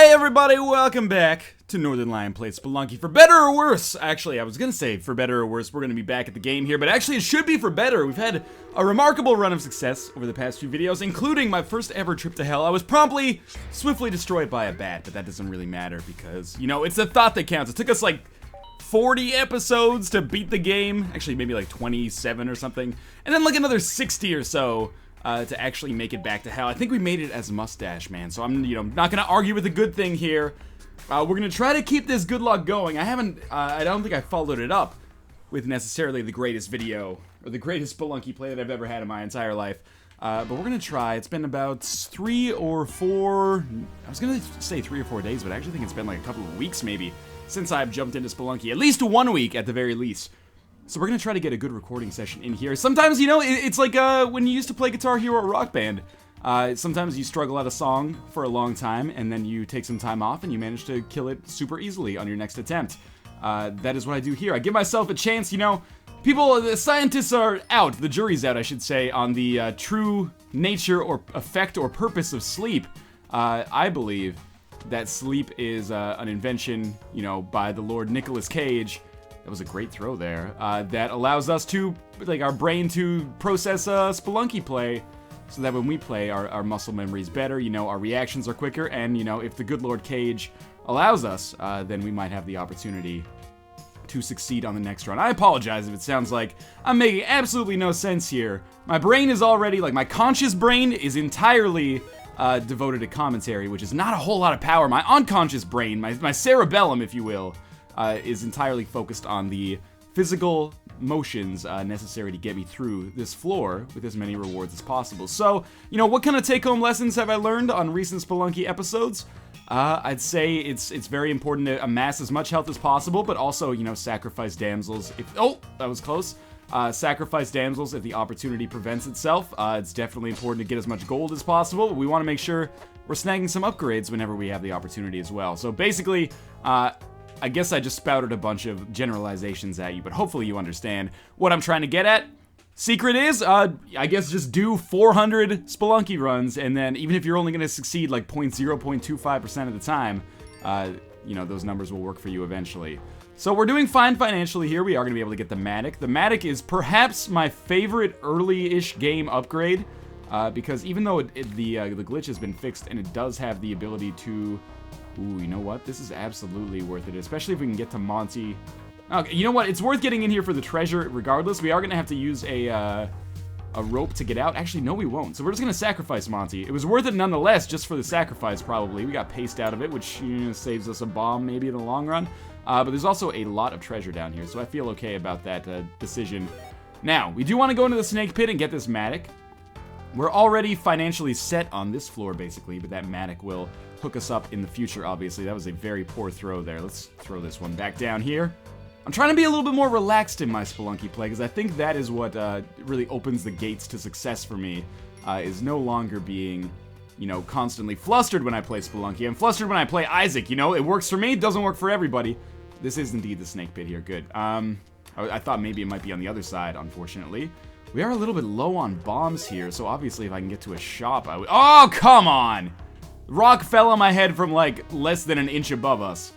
Hey everybody, welcome back to Northernlion Plays Spelunky. For better or worse, actually, I was gonna say for better or worse, we're gonna be back at the game here, but actually it should be for better. We've had a remarkable run of success over the past few videos, including my first ever trip to hell. I was promptly, swiftly destroyed by a bat, but that doesn't really matter because, you know, it's the thought that counts. It took us like 40 episodes to beat the game, actually maybe like 27 or something, and then like another 60 or so to actually make it back to hell. I think we made it as Mustache Man, so I'm, not gonna argue with the good thing here. We're gonna try to keep this good luck going. I don't think I followed it up with necessarily the greatest video, or the greatest Spelunky play that I've ever had in my entire life. But we're gonna try. It's been about 3 or 4, I was gonna say 3 or 4 days, but I actually think it's been like a couple of weeks maybe, since I've jumped into Spelunky. At least 1 week at the very least. So we're gonna try to get a good recording session in here. Sometimes, it's like when you used to play Guitar Hero or Rock Band. Sometimes you struggle at a song for a long time, and then you take some time off, and you manage to kill it super easily on your next attempt. That is what I do here. I give myself a chance, the scientists are out, the jury's out, I should say, on the true nature or effect or purpose of sleep. I believe that sleep is an invention, by the Lord Nicolas Cage. That was a great throw there. That allows us to, our brain to process Spelunky play, so that when we play, our muscle memory is better, our reactions are quicker, and, if the good Lord Cage allows us, then we might have the opportunity to succeed on the next run. I apologize if it sounds like I'm making absolutely no sense here. My brain is already, my conscious brain is entirely devoted to commentary, which is not a whole lot of power. My unconscious brain, my cerebellum, if you will, is entirely focused on the physical motions necessary to get me through this floor with as many rewards as possible. So, what kind of take-home lessons have I learned on recent Spelunky episodes? I'd say it's very important to amass as much health as possible, but also, sacrifice damsels if... Oh, that was close. Sacrifice damsels if the opportunity presents itself. It's definitely important to get as much gold as possible, but we want to make sure we're snagging some upgrades whenever we have the opportunity as well. So basically, I guess I just spouted a bunch of generalizations at you, but hopefully you understand what I'm trying to get at. Secret is, I guess just do 400 Spelunky runs, and then even if you're only going to succeed like 0.25% of the time, those numbers will work for you eventually. So we're doing fine financially here. We are going to be able to get the Matic. The Matic is perhaps my favorite early-ish game upgrade, because even though the glitch has been fixed and it does have the ability to... Ooh, you know what? This is absolutely worth it, especially if we can get to Monty. Okay, you know what? It's worth getting in here for the treasure regardless. We are going to have to use a rope to get out. Actually, no, we won't. So we're just going to sacrifice Monty. It was worth it nonetheless, just for the sacrifice, probably. We got paste out of it, which saves us a bomb maybe in the long run. But there's also a lot of treasure down here, so I feel okay about that decision. Now, we do want to go into the snake pit and get this Matic. We're already financially set on this floor, basically, but that Matic will hook us up in the future, obviously. That was a very poor throw there. Let's throw this one back down here. I'm trying to be a little bit more relaxed in my Spelunky play, because I think that is what really opens the gates to success for me, is no longer being, constantly flustered when I play Spelunky. I'm flustered when I play Isaac, it works for me, it doesn't work for everybody. This is indeed the snake pit here, good. I thought maybe it might be on the other side, unfortunately. We are a little bit low on bombs here, so obviously if I can get to a shop, I would... Oh, come on! Rock fell on my head from, less than an inch above us.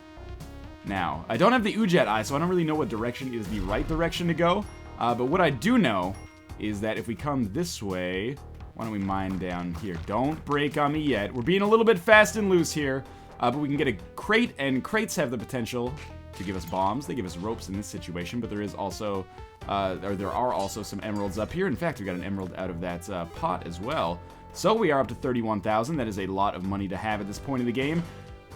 Now, I don't have the Ujet Eye, so I don't really know what direction is the right direction to go. But what I do know is that if we come this way... Why don't we mine down here? Don't break on me yet. We're being a little bit fast and loose here. But we can get a crate, and crates have the potential to give us bombs. They give us ropes in this situation, but there is also... there are also some emeralds up here. In fact, we got an emerald out of that pot as well. So we are up to 31,000. That is a lot of money to have at this point in the game.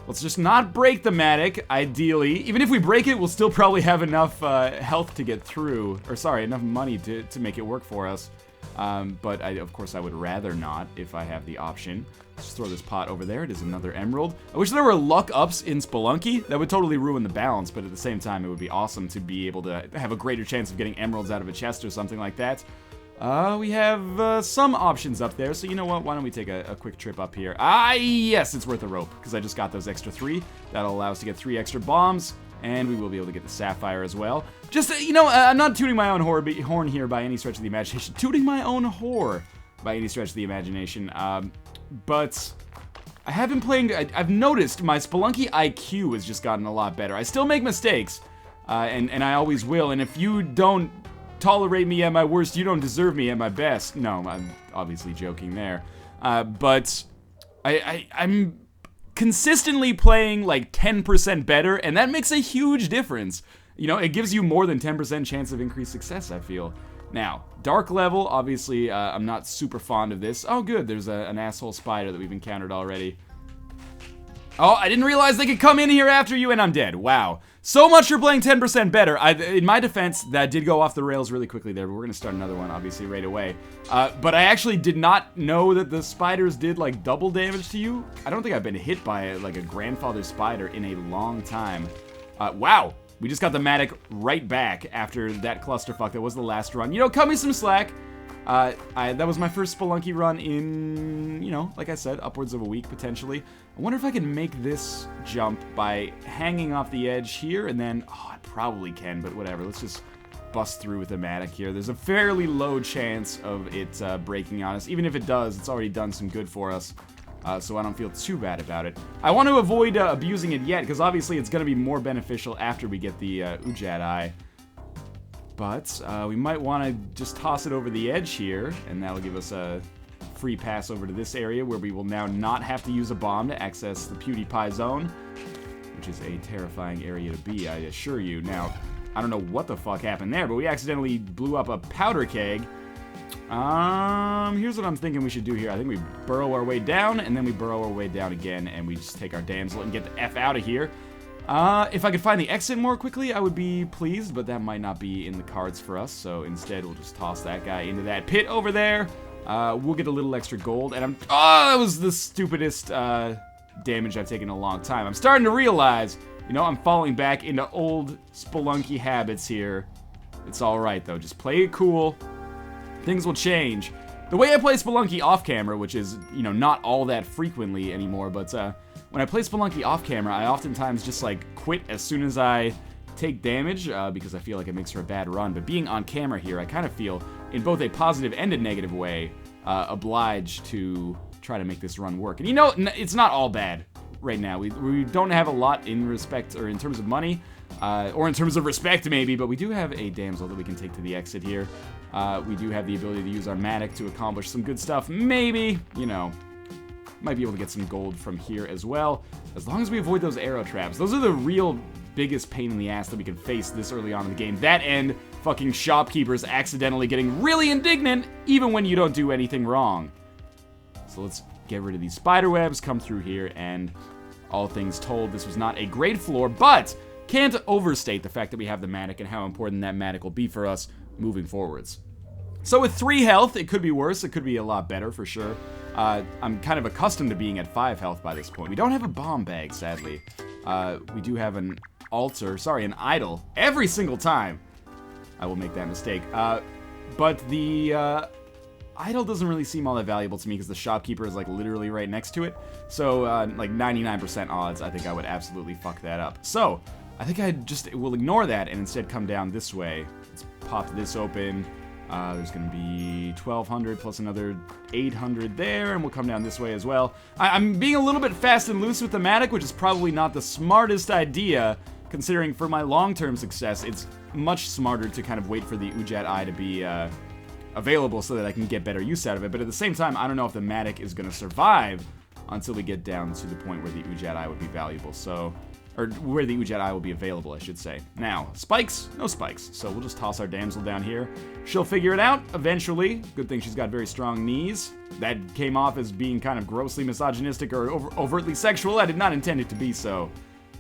Let's just not break the Matic, ideally. Even if we break it, we'll still probably have enough health to get through. Or sorry, enough money to make it work for us. But of course I would rather not if I have the option. Let's just throw this pot over there. It is another emerald. I wish there were luck ups in Spelunky. That would totally ruin the balance, but at the same time it would be awesome to be able to have a greater chance of getting emeralds out of a chest or something like that. We have some options up there, so you know what? Why don't we take a quick trip up here? Yes, it's worth a rope, because I just got those extra 3. That'll allow us to get 3 extra bombs, and we will be able to get the sapphire as well. Just, I'm not tooting my own horn here by any stretch of the imagination. Tooting my own whore by any stretch of the imagination. But I have been playing, I've noticed my Spelunky IQ has just gotten a lot better. I still make mistakes, and I always will, and if you don't tolerate me at my worst, you don't deserve me at my best. No, I'm obviously joking there. But I'm consistently playing like 10% better, and that makes a huge difference. You know, it gives you more than 10% chance of increased success, I feel. Now, dark level, obviously, I'm not super fond of this. Oh, good, there's an asshole spider that we've encountered already. Oh, I didn't realize they could come in here after you, and I'm dead. Wow. So much for playing 10% better. In my defense, that did go off the rails really quickly there, but we're going to start another one, obviously, right away. But I actually did not know that the spiders did, like, double damage to you. I don't think I've been hit by, like, a grandfather spider in a long time. Wow. We just got the Matic right back after that clusterfuck that was the last run. You know, cut me some slack. That was my first Spelunky run in, you know, like I said, upwards of a week, potentially. I wonder if I can make this jump by hanging off the edge here, and then, oh, I probably can, but whatever. Let's just bust through with the Matic here. There's a fairly low chance of it breaking on us. Even if it does, it's already done some good for us, so I don't feel too bad about it. I want to avoid abusing it yet, because obviously it's going to be more beneficial after we get the Ujat Eye. But we might want to just toss it over the edge here, and that'll give us a free pass over to this area where we will now not have to use a bomb to access the PewDiePie zone, which is a terrifying area to be, I assure you. Now, I don't know what the fuck happened there, but we accidentally blew up a powder keg. Here's what I'm thinking we should do here. I think we burrow our way down, and then we burrow our way down again, and we just take our damsel and get the F out of here. If I could find the exit more quickly, I would be pleased, but that might not be in the cards for us, so instead we'll just toss that guy into that pit over there. We'll get a little extra gold, and oh, that was the stupidest damage I've taken in a long time. I'm starting to realize, you know, I'm falling back into old Spelunky habits here. It's alright, though. Just play it cool. Things will change. The way I play Spelunky off-camera, which is, you know, not all that frequently anymore, but, when I play Spelunky off-camera, I oftentimes just, like, quit as soon as I take damage, because I feel like it makes for a bad run. But being on camera here, I kind of feel, in both a positive and a negative way, obliged to try to make this run work. And you know, it's not all bad right now. We don't have a lot in respect, or in terms of money, or in terms of respect, maybe, but we do have a damsel that we can take to the exit here. We do have the ability to use our Matic to accomplish some good stuff. Maybe, you know, might be able to get some gold from here as well, as long as we avoid those arrow traps. Those are the real biggest pain in the ass that we can face this early on in the game. That and fucking shopkeepers accidentally getting really indignant even when you don't do anything wrong. So let's get rid of these spider webs, come through here, and all things told, this was not a great floor, but can't overstate the fact that we have the Matic and how important that Matic will be for us moving forwards. So with 3 health, it could be worse. It could be a lot better, for sure. I'm kind of accustomed to being at 5 health by this point. We don't have a bomb bag, sadly. We do have an idol. Every single time I will make that mistake. But the idol doesn't really seem all that valuable to me because the shopkeeper is, like, literally right next to it. So, like, 99% odds, I think I would absolutely fuck that up. So, I think I just will ignore that and instead come down this way. Let's pop this open. There's going to be 1,200 plus another 800 there, and we'll come down this way as well. I'm being a little bit fast and loose with the Matic, which is probably not the smartest idea, considering for my long-term success, it's much smarter to kind of wait for the Ujat Eye to be available so that I can get better use out of it. But at the same time, I don't know if the Matic is going to survive until we get down to the point where the Ujat Eye would be valuable. So, or where the Ujat Eye will be available, I should say. Now, spikes? No spikes. So we'll just toss our damsel down here. She'll figure it out eventually. Good thing she's got very strong knees. That came off as being kind of grossly misogynistic or overtly sexual. I did not intend it to be so.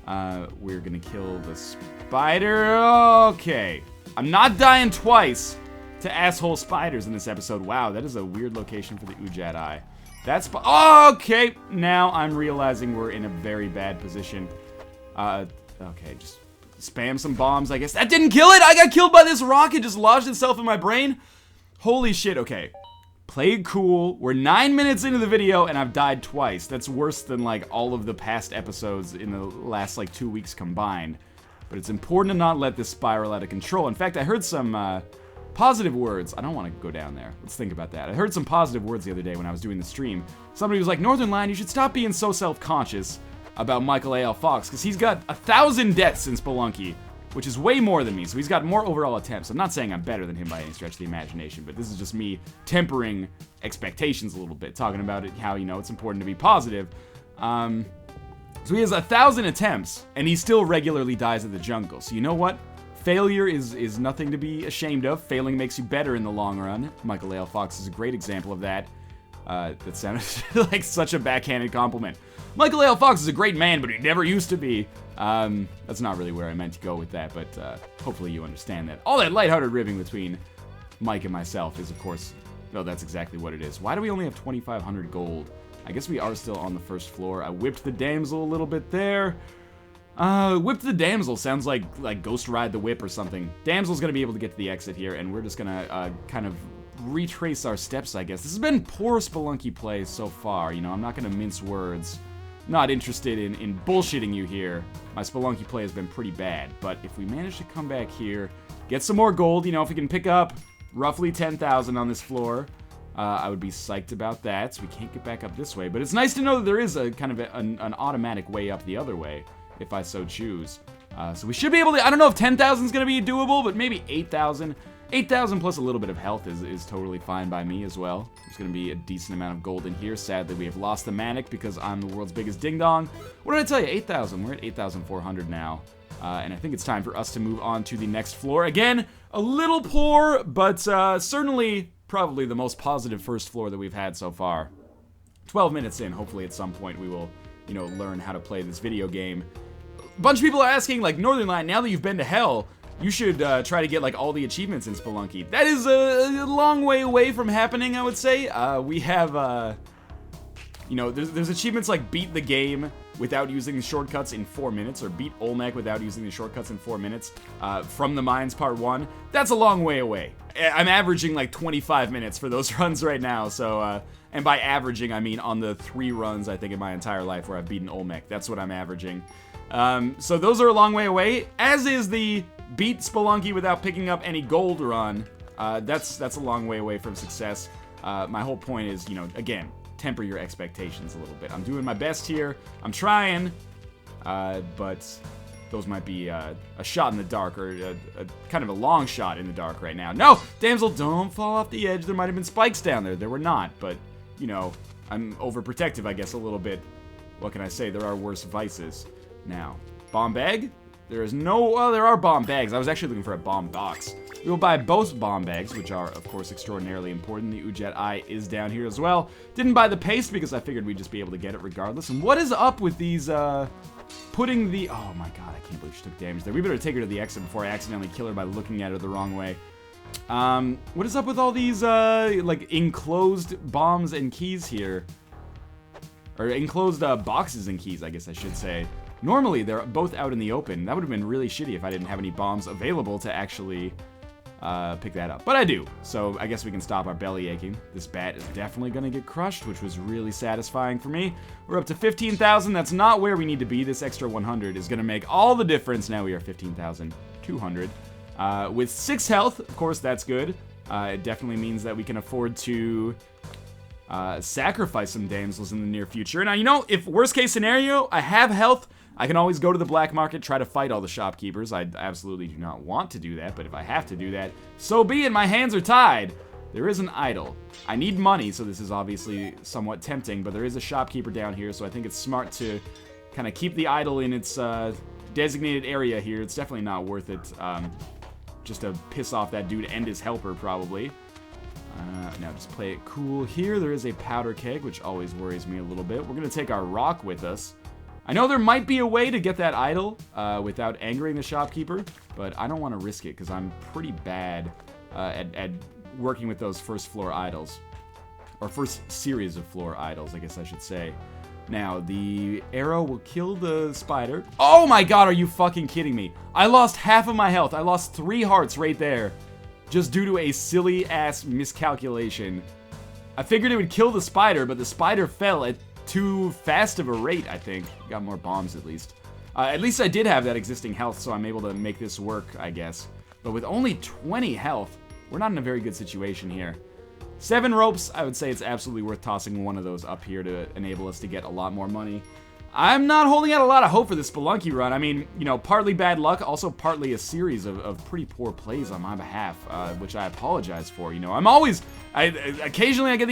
We're gonna kill the spider. Okay. I'm not dying twice to asshole spiders in this episode. Wow, that is a weird location for the Ujat Eye. That's okay. Now I'm realizing we're in a very bad position. Okay, just spam some bombs, I guess. That didn't kill it! I got killed by this rock! It just lodged itself in my brain? Holy shit, okay. Played cool. We're 9 minutes into the video, and I've died twice. That's worse than, like, all of the past episodes in the last, like, 2 weeks combined. But it's important to not let this spiral out of control. In fact, I heard some, Positive words. I don't want to go down there. Let's think about that. I heard some positive words the other day when I was doing the stream. Somebody was like, Northernlion, you should stop being so self-conscious about Michael A.L. Fox, because he's got 1,000 deaths in Spelunky, which is way more than me, so he's got more overall attempts. I'm not saying I'm better than him by any stretch of the imagination, but this is just me tempering expectations a little bit, talking about it, how, you know, it's important to be positive. So he has 1,000 attempts, and he still regularly dies in the jungle. So you know what? Failure is nothing to be ashamed of. Failing makes you better in the long run. Michael A.L. Fox is a great example of that. That sounded like such a backhanded compliment. Michael A.L. Fox is a great man, but he never used to be. That's not really where I meant to go with that, but hopefully you understand that. All that lighthearted ribbing between Mike and myself is, of course, no, that's exactly what it is. Why do we only have 2,500 gold? I guess we are still on the first floor. I whipped the damsel a little bit there. Whip the damsel sounds like Ghost Ride the Whip or something. Damsel's gonna be able to get to the exit here, and we're just gonna kind of retrace our steps, I guess. This has been poor Spelunky play so far, you know, I'm not gonna mince words. Not interested in bullshitting you here. My Spelunky play has been pretty bad, but if we manage to come back here, get some more gold, you know, if we can pick up roughly 10,000 on this floor, I would be psyched about that. So we can't get back up this way, but it's nice to know that there is a kind of an automatic way up the other way, if I so choose. So we should be able to, I don't know if 10,000 is going to be doable, but maybe 8,000. 8,000 plus a little bit of health is totally fine by me as well. There's going to be a decent amount of gold in here. Sadly, we have lost the Manic because I'm the world's biggest ding-dong. What did I tell you? 8,000. We're at 8,400 now. And I think it's time for us to move on to the next floor. Again, a little poor, but certainly probably the most positive first floor that we've had so far. 12 minutes in, hopefully at some point we will, you know, learn how to play this video game. A bunch of people are asking, like, Northernlion, now that you've been to hell, you should try to get, like, all the achievements in Spelunky. That is a long way away from happening, I would say. We have, you know, there's achievements like beat the game without using the shortcuts in 4 minutes, or beat Olmec without using the shortcuts in 4 minutes, from the Mines Part 1. That's a long way away. I'm averaging, like, 25 minutes for those runs right now, so, and by averaging, I mean on the 3 runs, I think, in my entire life where I've beaten Olmec. That's what I'm averaging. So those are a long way away, as is the beat Spelunky without picking up any gold run. That's a long way away from success. My whole point is, you know, again, temper your expectations a little bit. I'm doing my best here. I'm trying, but those might be a shot in the dark, or a kind of a long shot in the dark right now. No! Damsel, don't fall off the edge. There might have been spikes down there. There were not, but, you know, I'm overprotective, I guess, a little bit. What can I say? There are worse vices. Now, bomb bag? There is no, well, there are bomb bags. I was actually looking for a bomb box. We will buy both bomb bags, which are, of course, extraordinarily important. The Ujet Eye is down here as well. Didn't buy the paste because I figured we'd just be able to get it regardless. And what is up with these, putting the, oh my god, I can't believe she took damage there. We better take her to the exit before I accidentally kill her by looking at her the wrong way. What is up with all these, like, enclosed bombs and keys here? Or enclosed, boxes and keys, I guess I should say. Normally, they're both out in the open. That would have been really shitty if I didn't have any bombs available to actually pick that up. But I do, so I guess we can stop our belly aching. This bat is definitely going to get crushed, which was really satisfying for me. We're up to 15,000. That's not where we need to be. This extra 100 is going to make all the difference. Now we are 15,200. With 6 health, of course, that's good. It definitely means that we can afford to sacrifice some damsels in the near future. Now, you know, if worst case scenario, I have health, I can always go to the black market, try to fight all the shopkeepers. I absolutely do not want to do that, but if I have to do that, so be it. My hands are tied. There is an idol. I need money, so this is obviously somewhat tempting, but there is a shopkeeper down here, so I think it's smart to kind of keep the idol in its designated area here. It's definitely not worth it, just to piss off that dude and his helper, probably. Now just play it cool here. There is a powder keg, which always worries me a little bit. We're going to take our rock with us. I know there might be a way to get that idol without angering the shopkeeper, but I don't want to risk it because I'm pretty bad at working with those first floor idols. Or first series of floor idols, I guess I should say. Now, the arrow will kill the spider. Oh my god, are you fucking kidding me? I lost half of my health. I lost 3 hearts right there. Just due to a silly-ass miscalculation. I figured it would kill the spider, but the spider fell at too fast of a rate, I think. Got more bombs, at least. At least I did have that existing health, so I'm able to make this work, I guess. But with only 20 health, we're not in a very good situation here. 7 ropes, I would say it's absolutely worth tossing one of those up here to enable us to get a lot more money. I'm not holding out a lot of hope for this Spelunky run. I mean, you know, partly bad luck, also partly a series of pretty poor plays on my behalf, which I apologize for. You know, I'm always, occasionally I get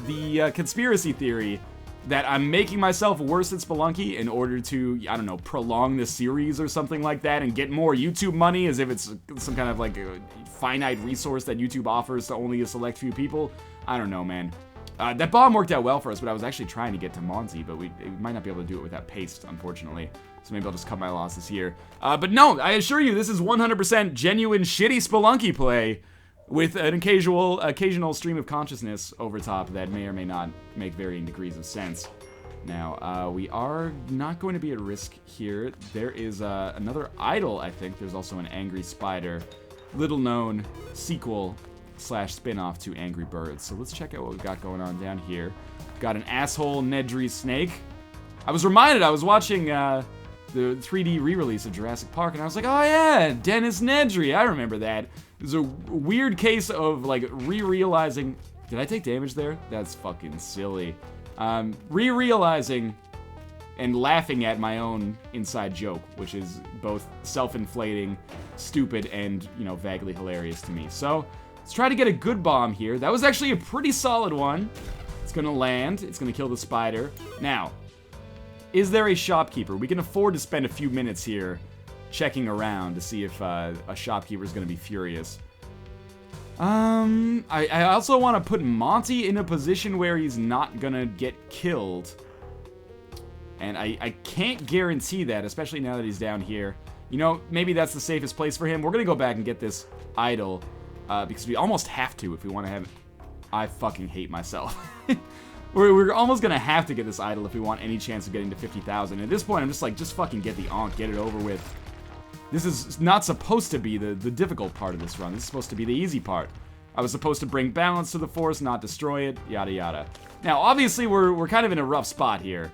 the conspiracy theory that I'm making myself worse at Spelunky in order to, I don't know, prolong the series or something like that and get more YouTube money, as if it's some kind of like a finite resource that YouTube offers to only a select few people. I don't know, man. That bomb worked out well for us, but I was actually trying to get to Monty, but we might not be able to do it without paste, unfortunately. So maybe I'll just cut my losses here. But no, I assure you, this is 100% genuine shitty Spelunky play with an occasional stream of consciousness over top that may or may not make varying degrees of sense. Now, we are not going to be at risk here. There is another idol, I think. There's also an Angry Spider. Little known sequel / spin-off to Angry Birds. So let's check out what we've got going on down here. Got an asshole Nedry snake. I was reminded, I was watching the 3D re-release of Jurassic Park, and I was like, oh yeah, Dennis Nedry, I remember that. It was a weird case of, like, re-realizing... Did I take damage there? That's fucking silly. Re-realizing and laughing at my own inside joke, which is both self-inflating, stupid, and, you know, vaguely hilarious to me. So, let's try to get a good bomb here. That was actually a pretty solid one. It's gonna land. It's gonna kill the spider. Now, is there a shopkeeper? We can afford to spend a few minutes here checking around to see if a shopkeeper is going to be furious. I also want to put Monty in a position where he's not going to get killed. And I can't guarantee that, especially now that he's down here. You know, maybe that's the safest place for him. We're going to go back and get this idol, because we almost have to if we want to have... I fucking hate myself. We're almost going to have to get this idol if we want any chance of getting to 50,000. At this point, I'm just like, just fucking get the Ankh, get it over with. This is not supposed to be the difficult part of this run. This is supposed to be the easy part. I was supposed to bring balance to the force, not destroy it, yada yada. Now, obviously, we're kind of in a rough spot here.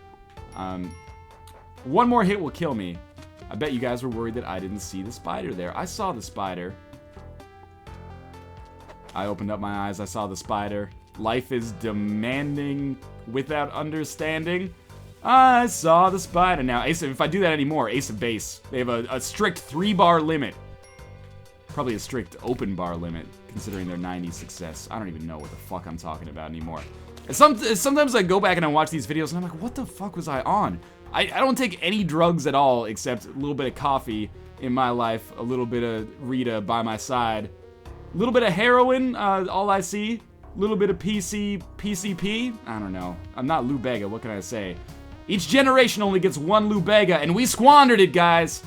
One more hit will kill me. I bet you guys were worried that I didn't see the spider there. I saw the spider. I opened up my eyes, I saw the spider. Life is demanding without understanding. I saw the spider. Now, Ace of, if I do that anymore, Ace of Base, they have a strict 3-bar limit. Probably a strict open bar limit, considering their 90 success. I don't even know what the fuck I'm talking about anymore. Sometimes I go back and I watch these videos and I'm like, what the fuck was I on? I don't take any drugs at all, except a little bit of coffee in my life, a little bit of Rita by my side, a little bit of heroin, all I see, a little bit of PCP, I don't know. I'm not Lou Bega, what can I say? Each generation only gets one Lou Bega, and we squandered it, guys!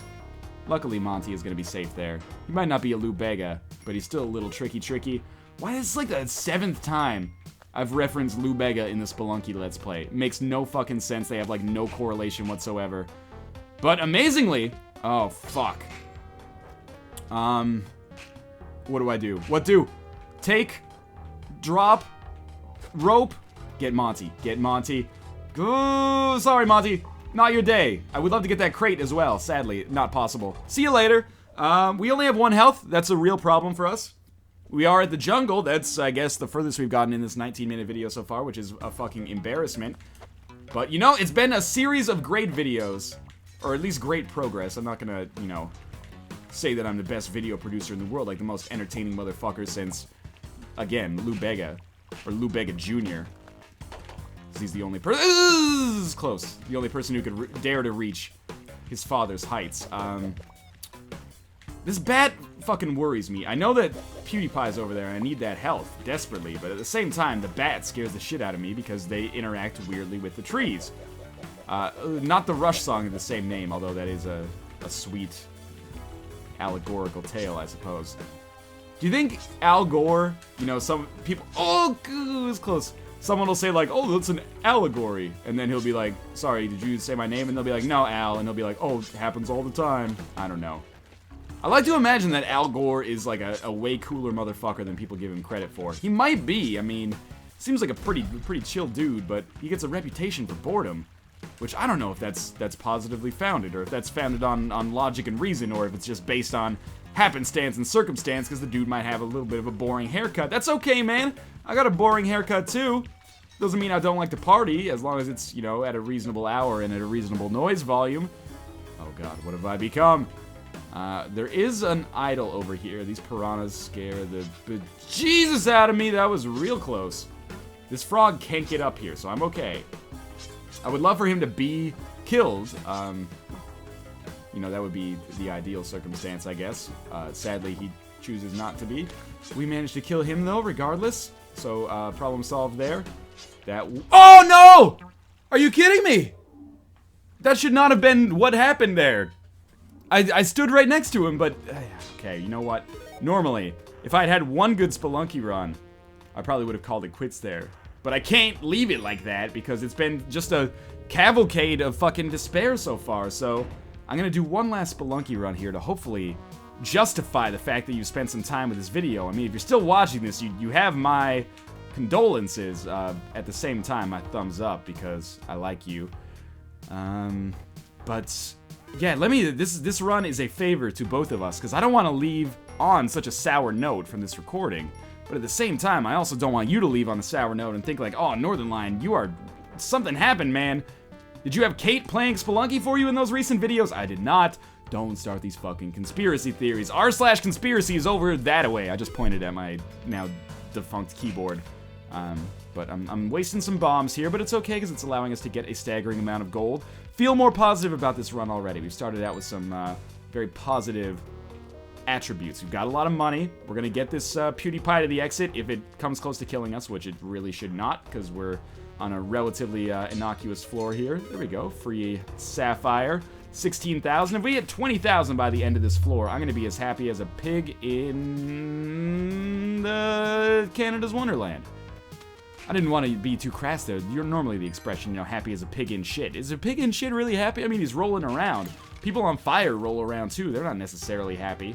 Luckily, Monty is gonna be safe there. He might not be a Lou Bega, but he's still a little tricky. Why is this like the 7th time I've referenced Lou Bega in the Spelunky Let's Play? It makes no fucking sense. They have like no correlation whatsoever. But amazingly, oh fuck. What do I do? What do? Take, drop, rope, get Monty. Go, sorry Monty, not your day. I would love to get that crate as well. Sadly, not possible. See you later. We only have 1 health. That's a real problem for us. We are at the jungle. That's, I guess, the furthest we've gotten in this 19-minute video so far, which is a fucking embarrassment. But, you know, it's been a series of great videos, or at least great progress. I'm not gonna, you know, say that I'm the best video producer in the world, like the most entertaining motherfucker since, again, Lou Bega, or Lou Bega Jr. He's the only person. This is close. The only person who could dare to reach his father's heights. This bat fucking worries me. I know that PewDiePie's over there and I need that health desperately, but at the same time, the bat scares the shit out of me because they interact weirdly with the trees. Not the Rush song of the same name, although that is a sweet allegorical tale, I suppose. Do you think Al Gore, you know, some people, oh, it was close. Someone will say like, oh, that's an allegory. And then he'll be like, sorry, did you say my name? And they'll be like, no, Al. And he'll be like, oh, it happens all the time. I don't know. I like to imagine that Al Gore is like a way cooler motherfucker than people give him credit for. He might be. I mean, seems like a pretty chill dude, but he gets a reputation for boredom. Which I don't know if that's positively founded, or if that's founded on logic and reason, or if it's just based on happenstance and circumstance because the dude might have a little bit of a boring haircut. That's okay, man. I got a boring haircut too. Doesn't mean I don't like to party, as long as it's, you know, at a reasonable hour and at a reasonable noise volume. Oh god, what have I become? There is an idol over here. These piranhas scare the bejesus out of me. That was real close. This frog can't get up here, so I'm okay. I would love for him to be killed. You know, that would be the ideal circumstance, I guess. Sadly, he chooses not to be. We managed to kill him, though, regardless. So, problem solved there. Oh, no! Are you kidding me? That should not have been what happened there. I stood right next to him, but... okay, you know what? Normally, if I'd had one good Spelunky run, I probably would have called it quits there. But I can't leave it like that, because it's been just a cavalcade of fucking despair so far, so... I'm gonna do one last Spelunky run here to hopefully justify the fact that you spent some time with this video. I mean, if you're still watching this, you have my condolences. At the same time, my thumbs up, because I like you. But yeah, this run is a favor to both of us, because I don't want to leave on such a sour note from this recording. But at the same time, I also don't want you to leave on a sour note and think like, oh, Northernlion, something happened, man. Did you have Kate playing Spelunky for you in those recent videos? I did not. Don't start these fucking conspiracy theories. r/conspiracy is over that way. I just pointed at my now defunct keyboard. But I'm wasting some bombs here, but it's okay because it's allowing us to get a staggering amount of gold. Feel more positive about this run already. We've started out with some very positive attributes. We've got a lot of money. We're gonna get this PewDiePie to the exit if it comes close to killing us, which it really should not, because we're on a relatively innocuous floor here. There we go. Free sapphire. 16,000. If we hit 20,000 by the end of this floor, I'm going to be as happy as a pig in Canada's Wonderland. I didn't want to be too crass there. You're normally the expression, you know, happy as a pig in shit. Is a pig in shit really happy? I mean, he's rolling around. People on fire roll around too. They're not necessarily happy.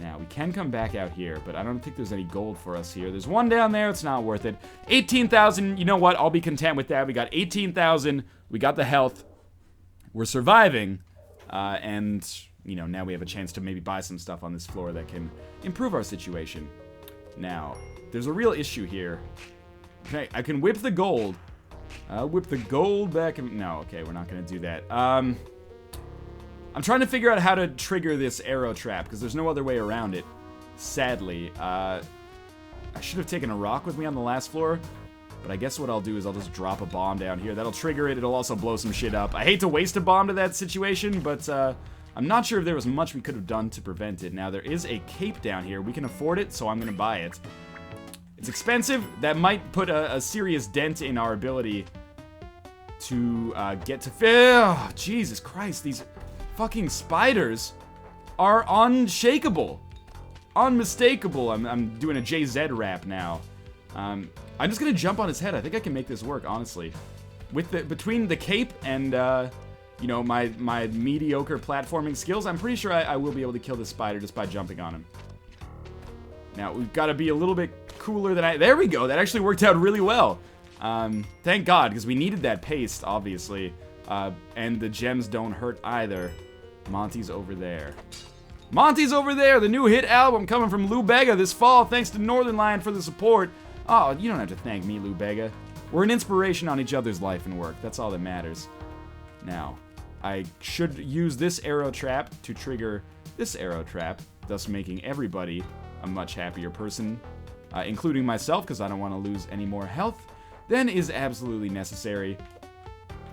Now, we can come back out here, but I don't think there's any gold for us here. There's one down there. It's not worth it. 18,000. You know what? I'll be content with that. We got 18,000. We got the health. We're surviving. And, you know, now we have a chance to maybe buy some stuff on this floor that can improve our situation. Now, there's a real issue here. Okay, I can whip the gold. Whip the gold back. No, okay, we're not going to do that. I'm trying to figure out how to trigger this arrow trap, because there's no other way around it, sadly. I should have taken a rock with me on the last floor, but I guess what I'll do is I'll just drop a bomb down here. That'll trigger it. It'll also blow some shit up. I hate to waste a bomb to that situation, but I'm not sure if there was much we could have done to prevent it. Now, there is a cape down here. We can afford it, so I'm going to buy it. It's expensive. That might put a serious dent in our ability to get to... Oh, Jesus Christ, these... fucking spiders are unshakable. Unmistakable. I'm doing a JZ rap now. I'm just gonna jump on his head. I think I can make this work, honestly. Between the cape and, you know, my mediocre platforming skills, I'm pretty sure I will be able to kill this spider just by jumping on him. Now, we've got to be a little bit cooler than there we go. That actually worked out really well. Thank God, because we needed that paste, obviously. And the gems don't hurt either. Monty's over there. Monty's over there! The new hit album coming from Lou Bega this fall. Thanks to Northernlion for the support. Oh, you don't have to thank me, Lou Bega. We're an inspiration on each other's life and work. That's all that matters. Now, I should use this arrow trap to trigger this arrow trap, thus making everybody a much happier person, including myself, because I don't want to lose any more health than is absolutely necessary.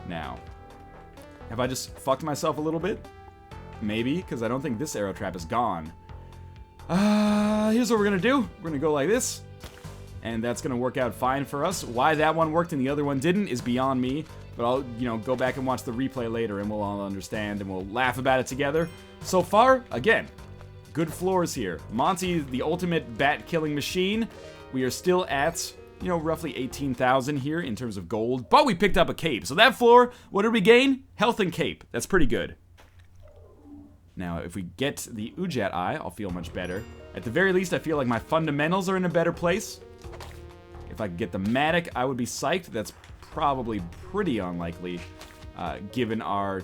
Now, have I just fucked myself a little bit? Maybe, because I don't think this arrow trap is gone. Here's what we're gonna do. We're gonna go like this, and that's gonna work out fine for us. Why that one worked and the other one didn't is beyond me, but I'll, you know, go back and watch the replay later and we'll all understand and we'll laugh about it together. So far, again, good floors here. Monty, the ultimate bat-killing machine. We are still at, you know, roughly 18,000 here in terms of gold, but we picked up a cape. So that floor, what did we gain? Health and cape. That's pretty good. Now, if we get the Ujat Eye, I'll feel much better. At the very least, I feel like my fundamentals are in a better place. If I could get the Matic, I would be psyched. That's probably pretty unlikely, given our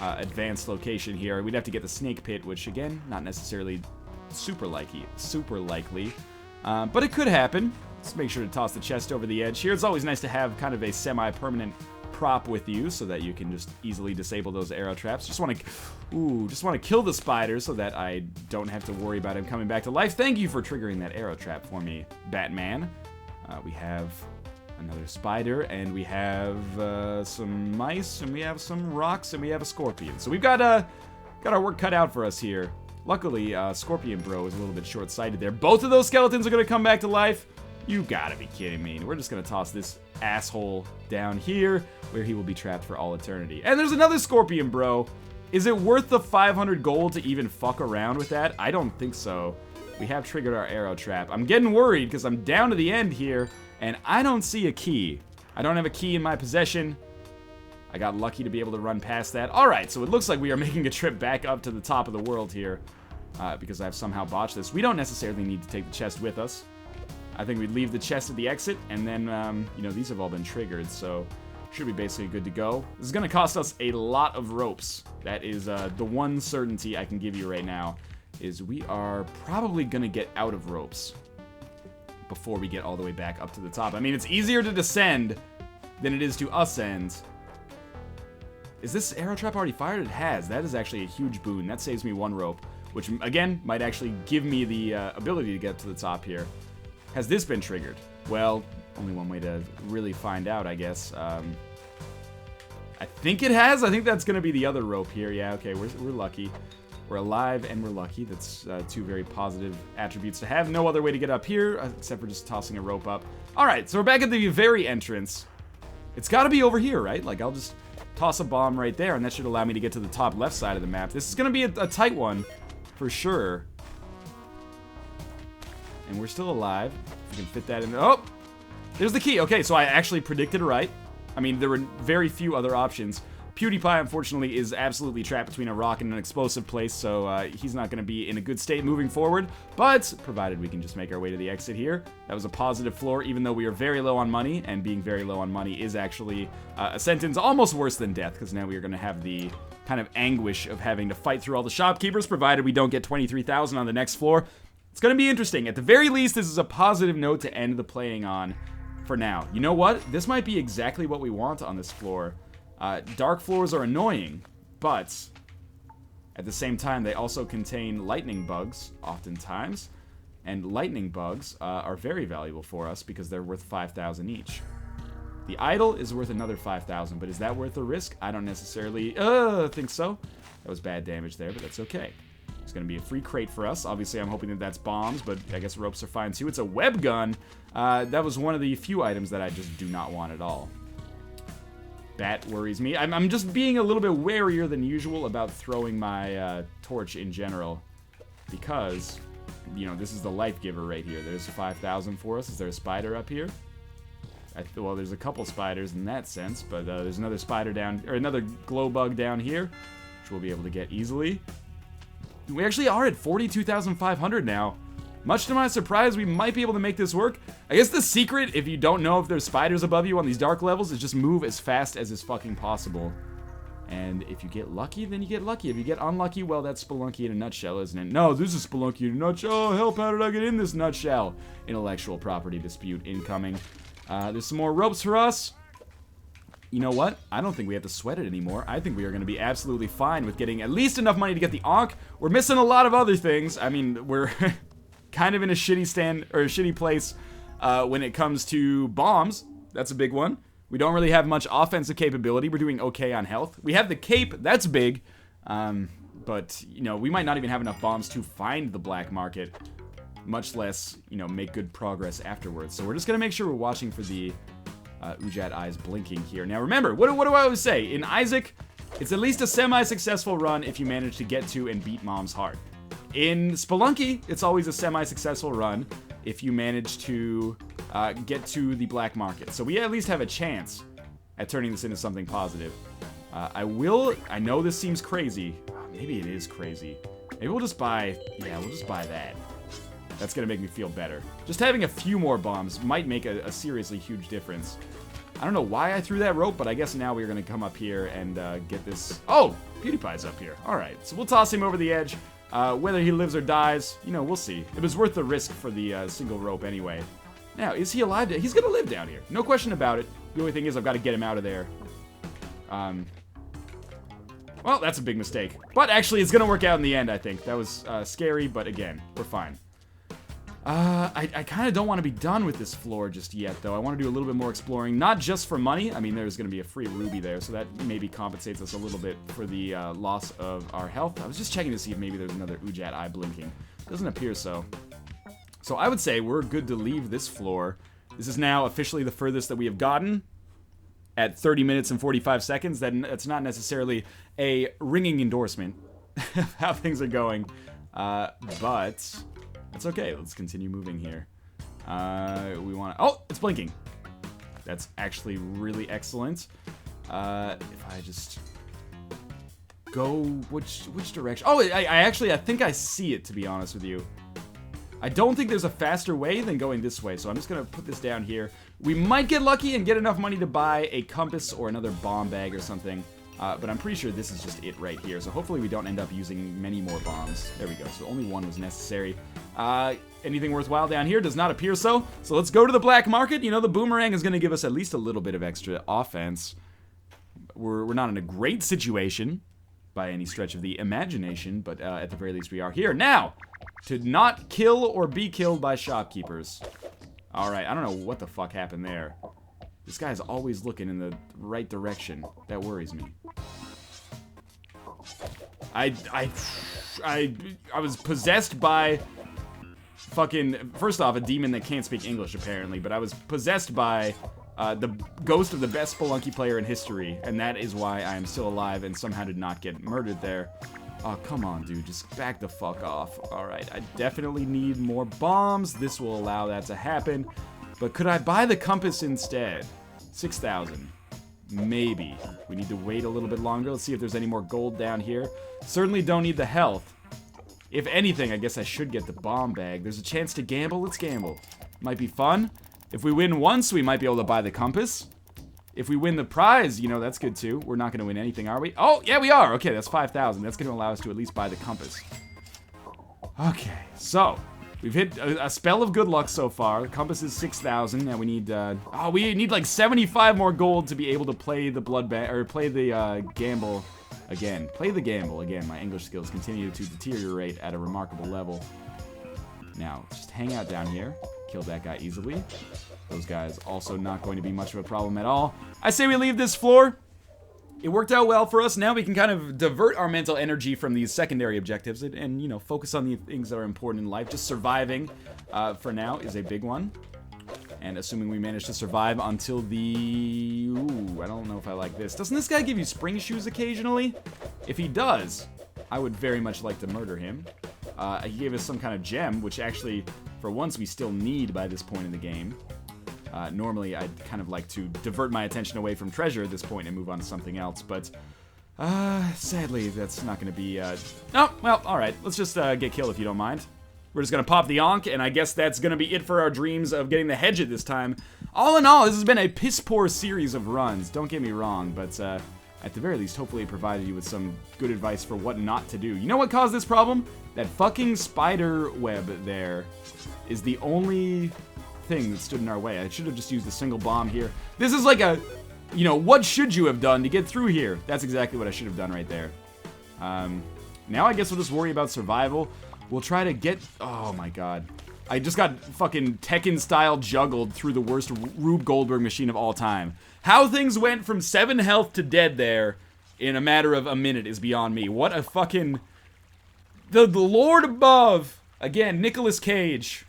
advanced location here. We'd have to get the snake pit, which again, not necessarily super likely. But it could happen. Let's make sure to toss the chest over the edge here. It's always nice to have kind of a semi-permanent prop with you so that you can just easily disable those arrow traps. Just want to kill the spider so that I don't have to worry about him coming back to life. Thank you for triggering that arrow trap for me, Batman. We have another spider, and we have some mice, and we have some rocks, and we have a scorpion. So we've got our work cut out for us here. Luckily, Scorpion Bro is a little bit short-sighted there. Both of those skeletons are going to come back to life. You gotta be kidding me. We're just going to toss this asshole down here, where he will be trapped for all eternity. And there's another Scorpion Bro. Is it worth the 500 gold to even fuck around with that? I don't think so. We have triggered our arrow trap. I'm getting worried because I'm down to the end here, and I don't see a key. I don't have a key in my possession. I got lucky to be able to run past that. Alright, so it looks like we are making a trip back up to the top of the world here, because I've somehow botched this. We don't necessarily need to take the chest with us. I think we'd leave the chest at the exit, and then, you know, these have all been triggered, so should be basically good to go. This is going to cost us a lot of ropes. That is the one certainty I can give you right now, is we are probably going to get out of ropes before we get all the way back up to the top. I mean, it's easier to descend than it is to ascend. Is this arrow trap already fired? It has. That is actually a huge boon. That saves me one rope, which, again, might actually give me the ability to get to the top here. Has this been triggered? Well, only one way to really find out, I guess. I think it has. I think that's going to be the other rope here. Yeah, okay, we're lucky. We're alive and we're lucky. That's two very positive attributes to have. No other way to get up here, except for just tossing a rope up. Alright, so we're back at the very entrance. It's got to be over here, right? Like, I'll just toss a bomb right there, and that should allow me to get to the top left side of the map. This is going to be a tight one, for sure. And we're still alive. We can fit that in. Oh! There's the key. Okay, so I actually predicted right. I mean, there were very few other options. PewDiePie, unfortunately, is absolutely trapped between a rock and an explosive place, so he's not going to be in a good state moving forward. But, provided we can just make our way to the exit here, that was a positive floor, even though we are very low on money, and being very low on money is actually a sentence almost worse than death, because now we are going to have the kind of anguish of having to fight through all the shopkeepers, provided we don't get 23,000 on the next floor. It's going to be interesting. At the very least, this is a positive note to end the playing on for now. You know what? This might be exactly what we want on this floor. Dark floors are annoying, but at the same time, they also contain lightning bugs, oftentimes. And lightning bugs are very valuable for us because they're worth 5,000 each. The idol is worth another 5,000, but is that worth the risk? I don't necessarily think so. That was bad damage there, but that's okay. It's going to be a free crate for us. Obviously, I'm hoping that that's bombs, but I guess ropes are fine too. It's a web gun. That was one of the few items that I just do not want at all. That worries me. I'm just being a little bit warier than usual about throwing my torch in general, because, you know, this is the life giver right here. There's 5,000 for us. Is there a spider up here? Well, there's a couple spiders in that sense, but there's another spider down, or another glow bug down here, which we'll be able to get easily. We actually are at 42,500 now. Much to my surprise, we might be able to make this work. I guess the secret, if you don't know if there's spiders above you on these dark levels, is just move as fast as is fucking possible. And if you get lucky, then you get lucky. If you get unlucky, well, that's Spelunky in a nutshell, isn't it? No, this is Spelunky in a nutshell. Oh, help, how did I get in this nutshell? Intellectual property dispute incoming. There's some more ropes for us. You know what? I don't think we have to sweat it anymore. I think we are going to be absolutely fine with getting at least enough money to get the Ankh. We're missing a lot of other things. I mean, we're kind of in a shitty place when it comes to bombs. That's a big one. We don't really have much offensive capability. We're doing okay on health. We have the cape. That's big. But, you know, we might not even have enough bombs to find the black market, much less, you know, make good progress afterwards. So we're just going to make sure we're watching for the Ujat eyes blinking here. Now remember, what do I always say? In Isaac, it's at least a semi-successful run if you manage to get to and beat Mom's heart. In Spelunky, it's always a semi-successful run if you manage to get to the black market. So we at least have a chance at turning this into something positive. I know this seems crazy. Maybe it is crazy. Maybe we'll just buy that. That's gonna make me feel better. Just having a few more bombs might make a seriously huge difference. I don't know why I threw that rope, but I guess now we're going to come up here and get this. Oh, PewDiePie's up here. All right, so we'll toss him over the edge. Whether he lives or dies, you know, we'll see. It was worth the risk for the single rope anyway. Now, is he alive? He's going to live down here. No question about it. The only thing is I've got to get him out of there. Well, that's a big mistake. But actually, it's going to work out in the end, I think. That was scary, but again, we're fine. I kind of don't want to be done with this floor just yet, though. I want to do a little bit more exploring, not just for money. I mean, there's going to be a free ruby there, so that maybe compensates us a little bit for the loss of our health. I was just checking to see if maybe there's another Ujat eye blinking. Doesn't appear so. So I would say we're good to leave this floor. This is now officially the furthest that we have gotten at 30 minutes and 45 seconds. That's not necessarily a ringing endorsement of how things are going, but it's okay. Let's continue moving here. We want to... Oh, it's blinking. That's actually really excellent. If I just go... Which direction? Oh, I think I see it, to be honest with you. I don't think there's a faster way than going this way, so I'm just going to put this down here. We might get lucky and get enough money to buy a compass or another bomb bag or something. But I'm pretty sure this is just it right here. So hopefully we don't end up using many more bombs. There we go. So only one was necessary. Anything worthwhile down here? Does not appear so. So let's go to the black market. You know, the boomerang is going to give us at least a little bit of extra offense. We're not in a great situation by any stretch of the imagination, but at the very least we are here. Now, to not kill or be killed by shopkeepers. Alright, I don't know what the fuck happened there. This guy's always looking in the right direction. That worries me. I was possessed by fucking... First off, a demon that can't speak English, apparently. But I was possessed by the ghost of the best Spelunky player in history. And that is why I am still alive and somehow did not get murdered there. Oh, come on, dude. Just back the fuck off. Alright, I definitely need more bombs. This will allow that to happen. But could I buy the compass instead? 6,000. Maybe. We need to wait a little bit longer. Let's see if there's any more gold down here. Certainly don't need the health. If anything, I guess I should get the bomb bag. There's a chance to gamble. Let's gamble. Might be fun. If we win once, we might be able to buy the compass. If we win the prize, you know, that's good too. We're not going to win anything, are we? Oh, yeah, we are. Okay, that's 5,000. That's going to allow us to at least buy the compass. Okay, so we've hit a spell of good luck so far. The compass is 6,000. Now we need, we need like 75 more gold to be able to play the play the gamble again. Play the gamble again. My English skills continue to deteriorate at a remarkable level. Now, just hang out down here. Kill that guy easily. Those guys also not going to be much of a problem at all. I say we leave this floor. It worked out well for us. Now we can kind of divert our mental energy from these secondary objectives and you know, focus on the things that are important in life. Just surviving, for now, is a big one. And assuming we manage to survive until the... Ooh, I don't know if I like this. Doesn't this guy give you spring shoes occasionally? If he does, I would very much like to murder him. He gave us some kind of gem, which actually, for once, we still need by this point in the game. Normally, I'd kind of like to divert my attention away from treasure at this point and move on to something else, but sadly, that's not going to be... Oh, well, alright. Let's just get killed if you don't mind. We're just going to pop the Ankh, and I guess that's going to be it for our dreams of getting the hedge at this time. All in all, this has been a piss-poor series of runs. Don't get me wrong, but at the very least, hopefully it provided you with some good advice for what not to do. You know what caused this problem? That fucking spider web there is the only thing that stood in our way. I should have just used a single bomb here. This is like a, you know, what should you have done to get through here? That's exactly what I should have done right there. Now I guess we'll just worry about survival. We'll try to get... Oh my god. I just got fucking Tekken-style juggled through the worst Rube Goldberg machine of all time. How things went from 7 health to dead there in a matter of a minute is beyond me. What a fucking... The Lord above! Again, Nicolas Cage.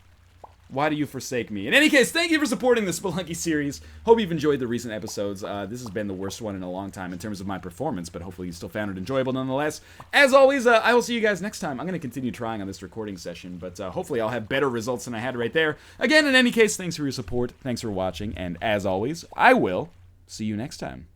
Why do you forsake me? In any case, thank you for supporting the Spelunky series. Hope you've enjoyed the recent episodes. This has been the worst one in a long time in terms of my performance, but hopefully you still found it enjoyable nonetheless. As always, I will see you guys next time. I'm going to continue trying on this recording session, but hopefully I'll have better results than I had right there. Again, in any case, thanks for your support, thanks for watching, and as always, I will see you next time.